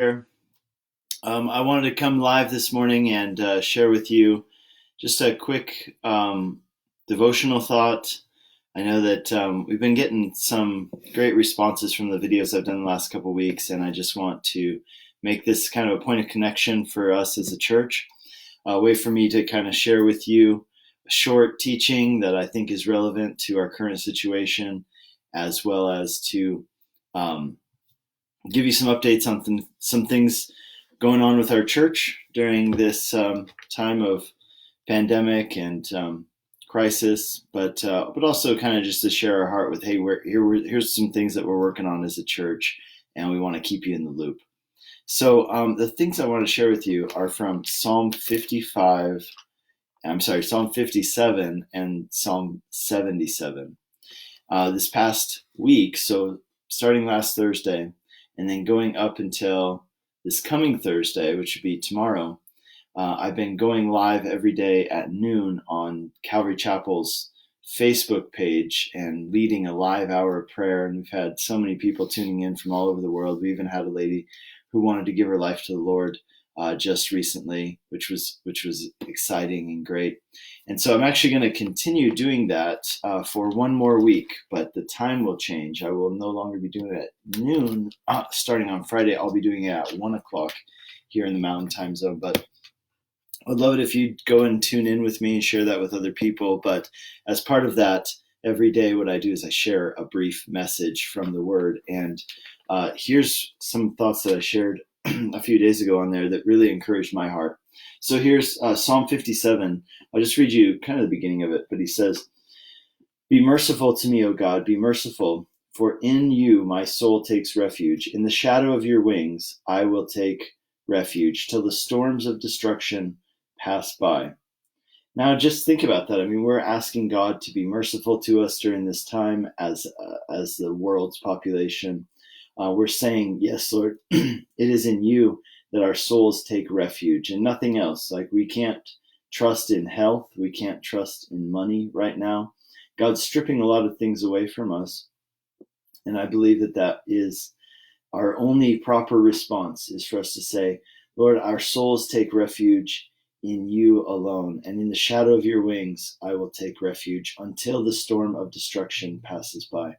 I wanted to come live this morning and share with you just a quick devotional thought. I know that we've been getting some great responses from the videos I've done the last couple of weeks, and I just want to make this kind of a point of connection for us as a church, a way for me to kind of share with you a short teaching that I think is relevant to our current situation, as well as to um, give you some updates on some things going on with our church during this time of pandemic and crisis, but also kind of just to share our heart with, hey, here's some things that we're working on as a church, and we want to keep you in the loop. So the things I want to share with you are from Psalm 55. I'm sorry, Psalm 57 and Psalm 77. This past week, so starting last Thursday, and then going up until this coming Thursday, which would be tomorrow, I've been going live every day at noon on Calvary Chapel's Facebook page and leading a live hour of prayer. And we've had so many people tuning in from all over the world. We even had a lady who wanted to give her life to the Lord just recently, which was exciting and great. And so I'm actually going to continue doing that for one more week, but the time will change. I will no longer be doing it at noon. Starting on Friday, I'll be doing it at 1 o'clock here in the Mountain Time Zone. But I'd love it if you'd go and tune in with me and share that with other people. But as part of that, every day what I do is I share a brief message from the Word. And here's some thoughts that I shared a few days ago on there that really encouraged my heart. So here's Psalm 57. I'll just read you kind of the beginning of it, but he says, "Be merciful to me, O God, be merciful, for in you my soul takes refuge. In the shadow of your wings I will take refuge till the storms of destruction pass by." Now, just think about that. I mean, we're asking God to be merciful to us during this time as the world's population. We're saying, yes, Lord, it is in you that our souls take refuge and nothing else. Like, we can't trust in health. We can't trust in money right now. God's stripping a lot of things away from us. And I believe that that is our only proper response, is for us to say, Lord, our souls take refuge in you alone, and in the shadow of your wings I will take refuge until the storm of destruction passes by.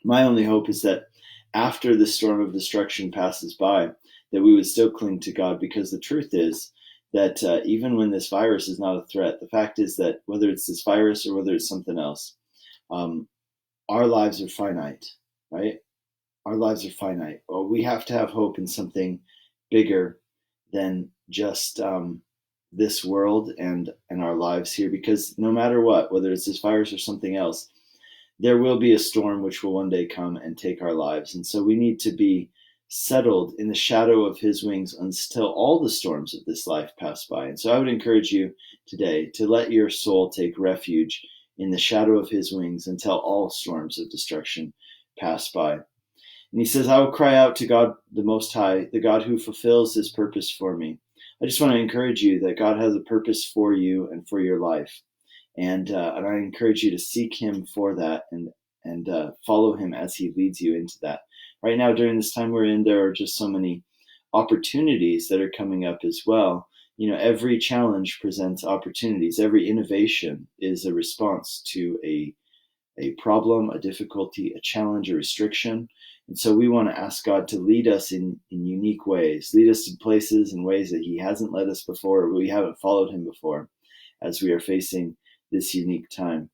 My only hope is that after the storm of destruction passes by, that we would still cling to God, because the truth is that even when this virus is not a threat, the fact is that whether it's this virus or whether it's something else, our lives are finite, right? Our lives are finite. Well, we have to have hope in something bigger than just this world and our lives here, because no matter what, whether it's this virus or something else, there will be a storm which will one day come and take our lives. And so we need to be settled in the shadow of his wings until all the storms of this life pass by. And so I would encourage you today to let your soul take refuge in the shadow of his wings until all storms of destruction pass by. And he says, I will cry out to God the Most High, the God who fulfills his purpose for me. I just want to encourage you that God has a purpose for you and for your life. And I encourage you to seek him for that and follow him as he leads you into that. Right now, during this time we're in, there are just so many opportunities that are coming up as well. You know, every challenge presents opportunities. Every innovation is a response to a problem, a difficulty, a challenge, a restriction. And so we want to ask God to lead us in unique ways, lead us to places and ways that he hasn't led us before, or we haven't followed him before, as we are facing this unique time.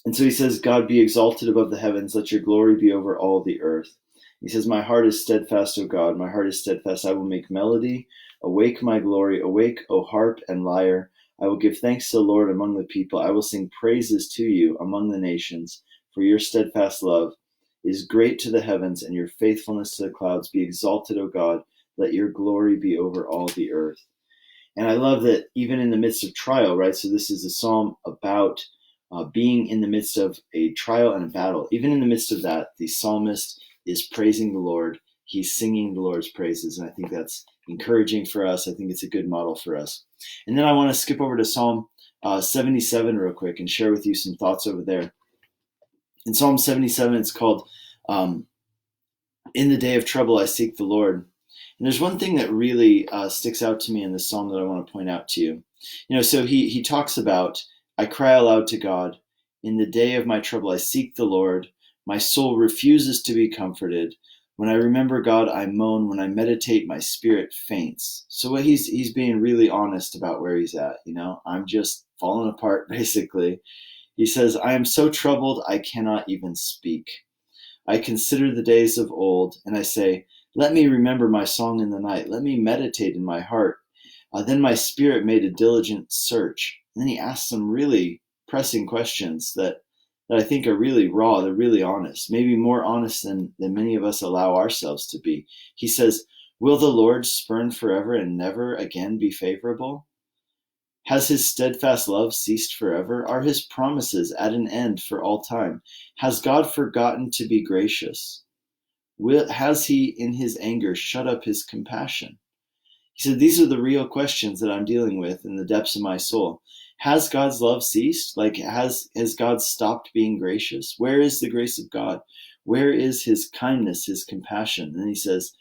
And so he says, God, be exalted above the heavens. Let your glory be over all the earth. He says, my heart is steadfast, O God. My heart is steadfast. I will make melody. Awake, my glory. Awake, O harp and lyre. I will give thanks to the Lord among the people. I will sing praises to you among the nations. For your steadfast love is great to the heavens, and your faithfulness to the clouds. Be exalted, O God. Let your glory be over all the earth. And I love that even in the midst of trial, right? So this is a psalm about being in the midst of a trial and a battle. Even in the midst of that, the psalmist is praising the Lord. He's singing the Lord's praises. And I think that's encouraging for us. I think it's a good model for us. And then I want to skip over to Psalm 77 real quick and share with you some thoughts over there. In Psalm 77, it's called In the day of trouble, I seek the Lord. And there's one thing that really sticks out to me in this psalm that I want to point out to you. So he talks about, I cry aloud to God. In the day of my trouble, I seek the Lord. My soul refuses to be comforted. When I remember God, I moan. When I meditate, my spirit faints. So what he's being really honest about where he's at. I'm just falling apart, basically. He says, I am so troubled, I cannot even speak. I consider the days of old, and I say, let me remember my song in the night. Let me meditate in my heart. Then my spirit made a diligent search. And then he asks some really pressing questions that I think are really raw. They're really honest, maybe more honest than many of us allow ourselves to be. He says, will the Lord spurn forever and never again be favorable? Has his steadfast love ceased forever? Are his promises at an end for all time? Has God forgotten to be gracious? Has he in his anger shut up his compassion? He said, these are the real questions that I'm dealing with in the depths of my soul. Has God's love ceased? Has God stopped being gracious? Where is the grace of God? Where is his kindness, his compassion? And he says,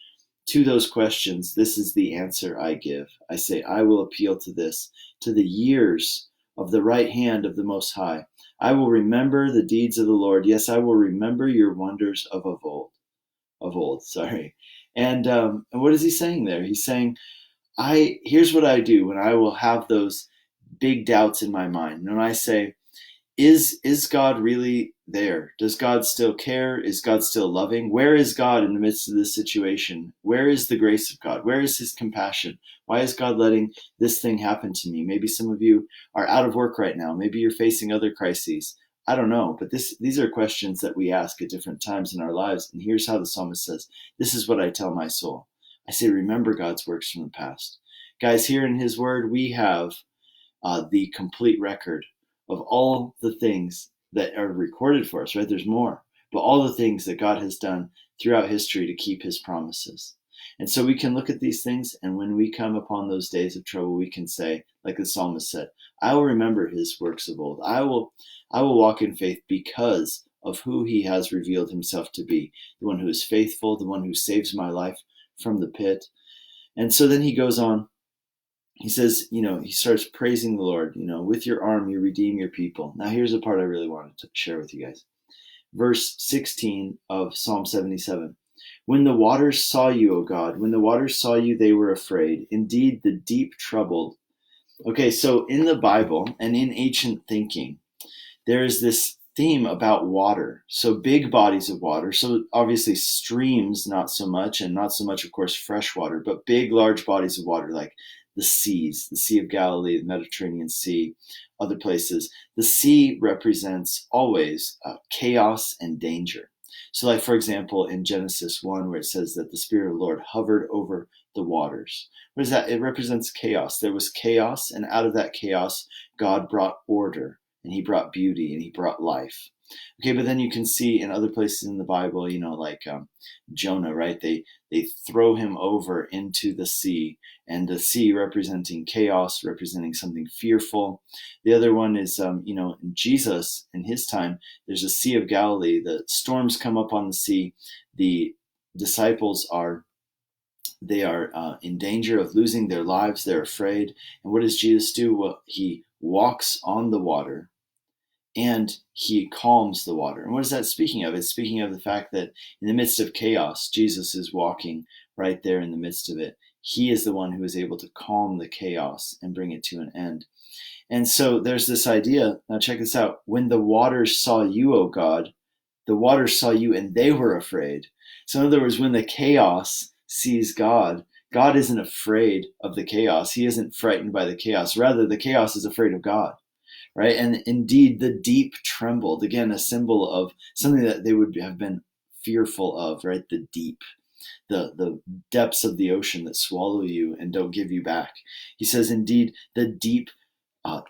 to those questions, this is the answer I give. I say, I will appeal to this, to the years of the right hand of the Most High. I will remember the deeds of the Lord. Yes, I will remember your wonders of old. And what is he saying there? He's saying, here's what I do when I will have those big doubts in my mind. When I say, is God really there? Does God still care? Is God still loving? Where is God in the midst of this situation? Where is the grace of God? Where is his compassion? Why is God letting this thing happen to me? Maybe some of you are out of work right now. Maybe you're facing other crises. I don't know, but these are questions that we ask at different times in our lives. And here's how the psalmist says, this is what I tell my soul. I say, remember God's works from the past. Guys, here in his word, we have the complete record of all the things that are recorded for us, right? There's more, but all the things that God has done throughout history to keep his promises. And so we can look at these things, and when we come upon those days of trouble, we can say, like the psalmist said, I will remember his works of old. I will walk in faith because of who he has revealed himself to be, the one who is faithful, the one who saves my life from the pit. And so then he goes on. He says, he starts praising the Lord, with your arm you redeem your people. Now here's the part I really wanted to share with you guys. Verse 16 of Psalm 77. When the waters saw you, O God, when the waters saw you, they were afraid. Indeed, the deep troubled. Okay, so in the Bible and in ancient thinking, there is this theme about water. So big bodies of water. So obviously streams, not so much, and not so much, of course, fresh water, but big, large bodies of water like the seas, the Sea of Galilee, the Mediterranean Sea, other places. The sea represents always chaos and danger. So like, for example, in Genesis 1, where it says that the Spirit of the Lord hovered over the waters. What is that? It represents chaos. There was chaos, and out of that chaos, God brought order, and he brought beauty, and he brought life. Okay, but then you can see in other places in the Bible, like Jonah, right? They throw him over into the sea, and the sea representing chaos, representing something fearful. The other one is, in Jesus, in his time, there's a Sea of Galilee. The storms come up on the sea. The disciples are in danger of losing their lives. They're afraid. And what does Jesus do? Well, he walks on the water, and he calms the water. And what is that speaking of? It's speaking of the fact that in the midst of chaos, Jesus is walking right there in the midst of it. He is the one who is able to calm the chaos and bring it to an end. And so there's this idea. Now check this out. When the waters saw you, O God, the waters saw you and they were afraid. So in other words, when the chaos sees God, God isn't afraid of the chaos. He isn't frightened by the chaos. Rather, the chaos is afraid of God. Right? And indeed, the deep trembled. Again, a symbol of something that they would have been fearful of, right? The deep, the depths of the ocean that swallow you and don't give you back. He says, indeed, the deep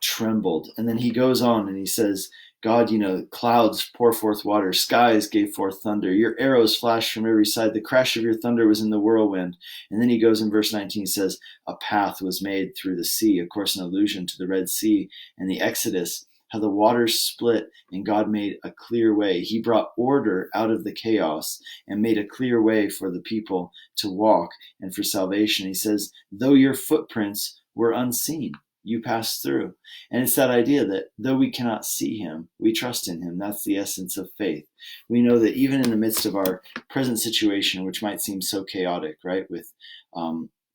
trembled. And then he goes on and he says, God, clouds pour forth water, skies gave forth thunder, your arrows flashed from every side, the crash of your thunder was in the whirlwind. And then he goes in verse 19, he says, a path was made through the sea, of course, an allusion to the Red Sea and the Exodus how the waters split and God made a clear way. He brought order out of the chaos and made a clear way for the people to walk and for salvation. He says, though your footprints were unseen, you passed through. And it's that idea that though we cannot see him, we trust in him. That's the essence of faith. We know that even in the midst of our present situation, which might seem so chaotic, right, with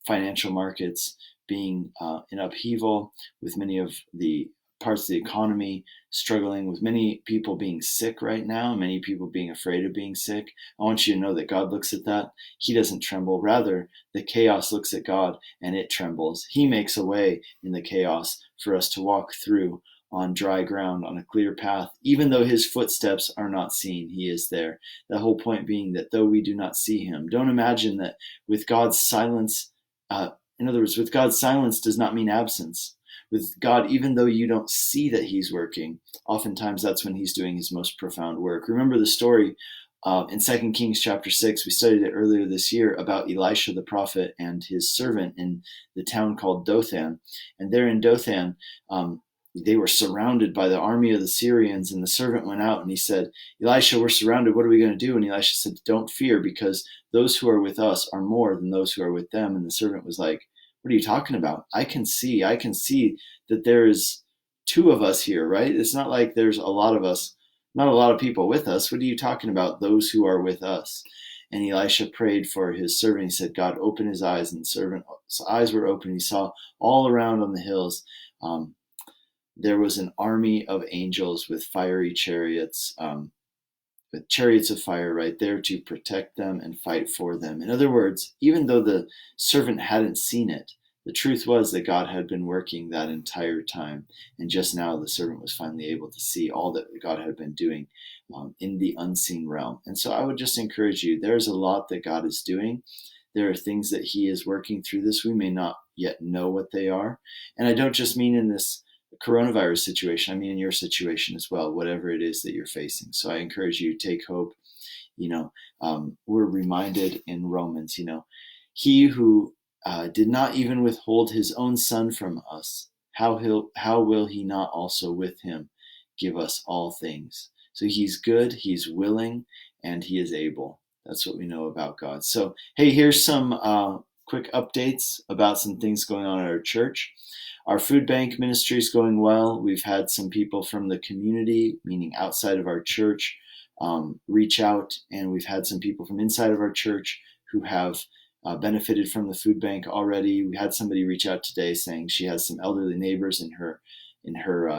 financial markets being in upheaval, with many of the parts of the economy struggling, with many people being sick right now, many people being afraid of being sick. I want you to know that God looks at that. He doesn't tremble. Rather, the chaos looks at God and it trembles. He makes a way in the chaos for us to walk through on dry ground, on a clear path. Even though his footsteps are not seen, he is there. The whole point being that though we do not see him, don't imagine that with God's silence, in other words, with God's silence does not mean absence. With God, even though you don't see that he's working, oftentimes that's when he's doing his most profound work. Remember the story in 2 Kings chapter 6, we studied it earlier this year, about Elisha the prophet and his servant in the town called Dothan. And there in Dothan, they were surrounded by the army of the Syrians, and the servant went out and he said, Elisha, we're surrounded. What are we going to do? And Elisha said, don't fear, because those who are with us are more than those who are with them. And the servant was like, what are you talking about? I can see that there's two of us here, right? It's not like there's a lot of us, not a lot of people with us. What are you talking about? Those who are with us. And Elisha prayed for his servant. He said, God, open his eyes. And the servant's eyes were open. He saw all around on the hills, there was an army of angels with fiery chariots, with chariots of fire right there to protect them and fight for them. In other words, even though the servant hadn't seen it, the truth was that God had been working that entire time. And just now the servant was finally able to see all that God had been doing in the unseen realm. And so I would just encourage you, there's a lot that God is doing. There are things that he is working through this. We may not yet know what they are. And I don't just mean in this coronavirus situation, I mean in your situation as well, whatever it is that you're facing. So I encourage you, take hope. We're reminded in Romans, he who did not even withhold his own son from us, how will he not also with him give us all things? So he's good, he's willing, and he is able. That's what we know about God. So hey, here's some quick updates about some things going on at our church. Our food bank ministry is going well. We've had some people from the community, meaning outside of our church, reach out, and we've had some people from inside of our church who have benefited from the food bank already. We had somebody reach out today saying she has some elderly neighbors in her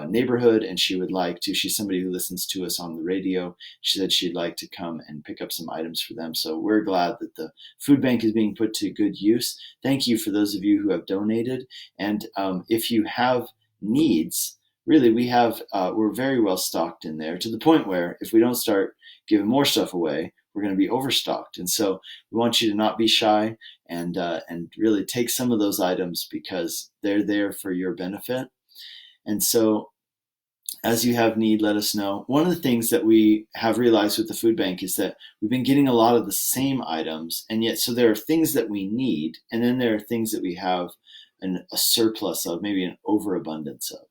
neighborhood, and she would like to. She's somebody who listens to us on the radio. She said she'd like to come and pick up some items for them. So we're glad that the food bank is being put to good use. Thank you for those of you who have donated. And if you have needs, really, we're very well stocked in there, to the point where if we don't start giving more stuff away, we're going to be overstocked. And so we want you to not be shy and really take some of those items, because they're there for your benefit. And so as you have need, let us know. One of the things that we have realized with the food bank is that we've been getting a lot of the same items, and yet so there are things that we need, and then there are things that we have a surplus of, maybe an overabundance of.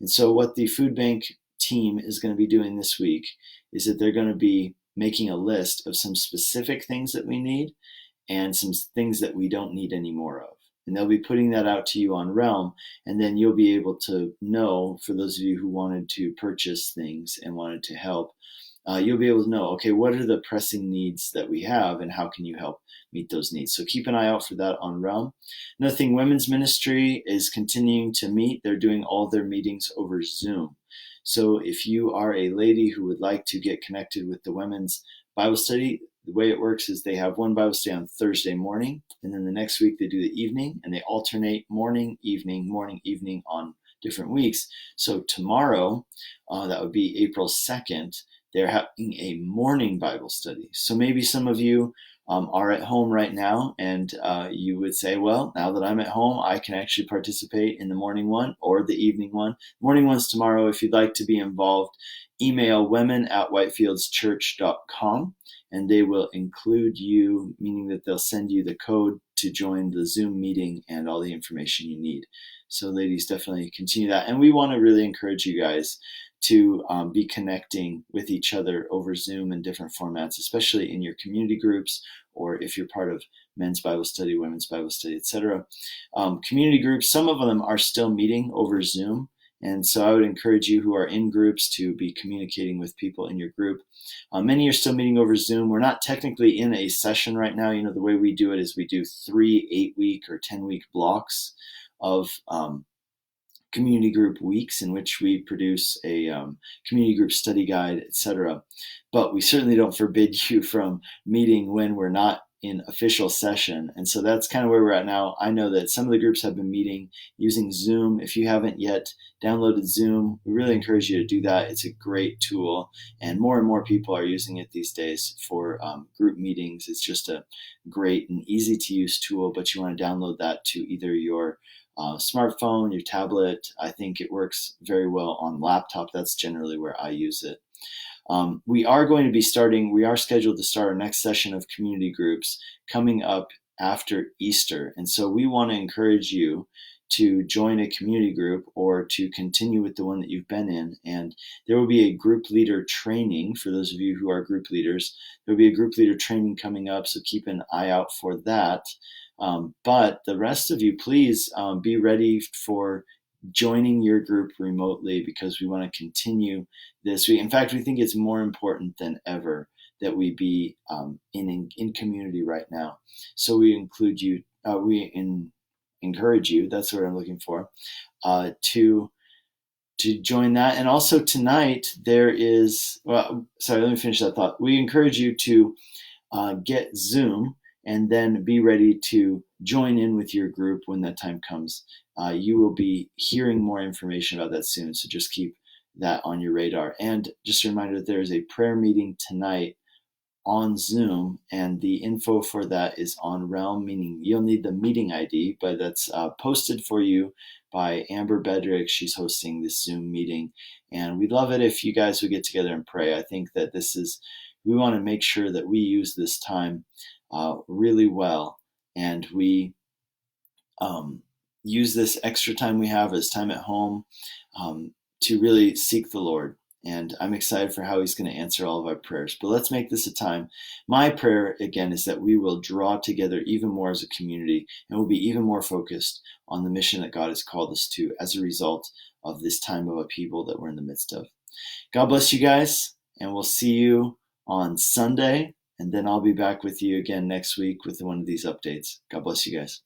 And so what the food bank team is going to be doing this week is that they're going to be making a list of some specific things that we need and some things that we don't need any more of. And they'll be putting that out to you on Realm, and then you'll be able to know, for those of you who wanted to purchase things and wanted to help, you'll be able to know, okay, what are the pressing needs that we have, and how can you help meet those needs? So keep an eye out for that on Realm. Another thing, women's ministry is continuing to meet. They're doing all their meetings over Zoom. So if you are a lady who would like to get connected with the women's Bible study, the way it works is they have one Bible study on Thursday morning, and then the next week they do the evening, and they alternate morning, evening on different weeks. So tomorrow, that would be April 2nd, they're having a morning Bible study. So maybe some of you are at home right now, and you would say, well, now that I'm at home, I can actually participate in the morning one or the evening one. Morning one's tomorrow. If you'd like to be involved, email women@whitefieldschurch.com, and they will include you, meaning that they'll send you the code to join the Zoom meeting and all the information you need. So ladies, definitely continue that. And we want to really encourage you guys to be connecting with each other over Zoom in different formats, especially in your community groups, or if you're part of men's Bible study, women's Bible study, etc. Community groups, some of them are still meeting over Zoom. And so I would encourage you who are in groups to be communicating with people in your group. Many are still meeting over Zoom. We're not technically in a session right now. You know, the way we do it is we do 3 8-week or 10-week blocks of community group weeks in which we produce a community group study guide, etc. But we certainly don't forbid you from meeting when we're not in official session. And so that's kind of where we're at now. I know that some of the groups have been meeting using Zoom. If you haven't yet downloaded Zoom, we really encourage you to do that. It's a great tool, and more people are using it these days for group meetings. It's just a great and easy to use tool, but you want to download that to either your smartphone, your tablet. I think it works very well on laptop. That's generally where I use it. We are scheduled to start our next session of community groups coming up after Easter. And so we want to encourage you to join a community group or to continue with the one that you've been in. And there will be a group leader training for those of you who are group leaders. There will be a group leader training coming up, so keep an eye out for that. But the rest of you, please be ready for joining your group remotely, because we want to continue this. In fact, we think it's more important than ever that we be in community right now. So we encourage you. That's what I'm looking for, to join that. And also tonight there is. Let me finish that thought. We encourage you to get Zoom and then be ready to join in with your group when that time comes. You will be hearing more information about that soon, so just keep that on your radar. And just a reminder that there is a prayer meeting tonight on Zoom, and the info for that is on Realm, meaning you'll need the meeting ID, but that's posted for you by Amber Bedrick. She's hosting this Zoom meeting, and we'd love it if you guys would get together and pray. I think that we want to make sure that we use this time really well, and we use this extra time we have as time at home to really seek the Lord. And I'm excited for how he's going to answer all of our prayers. But let's make this a time. My prayer, again, is that we will draw together even more as a community, and we'll be even more focused on the mission that God has called us to as a result of this time of upheaval that we're in the midst of. God bless you guys, and we'll see you on Sunday. And then I'll be back with you again next week with one of these updates. God bless you guys.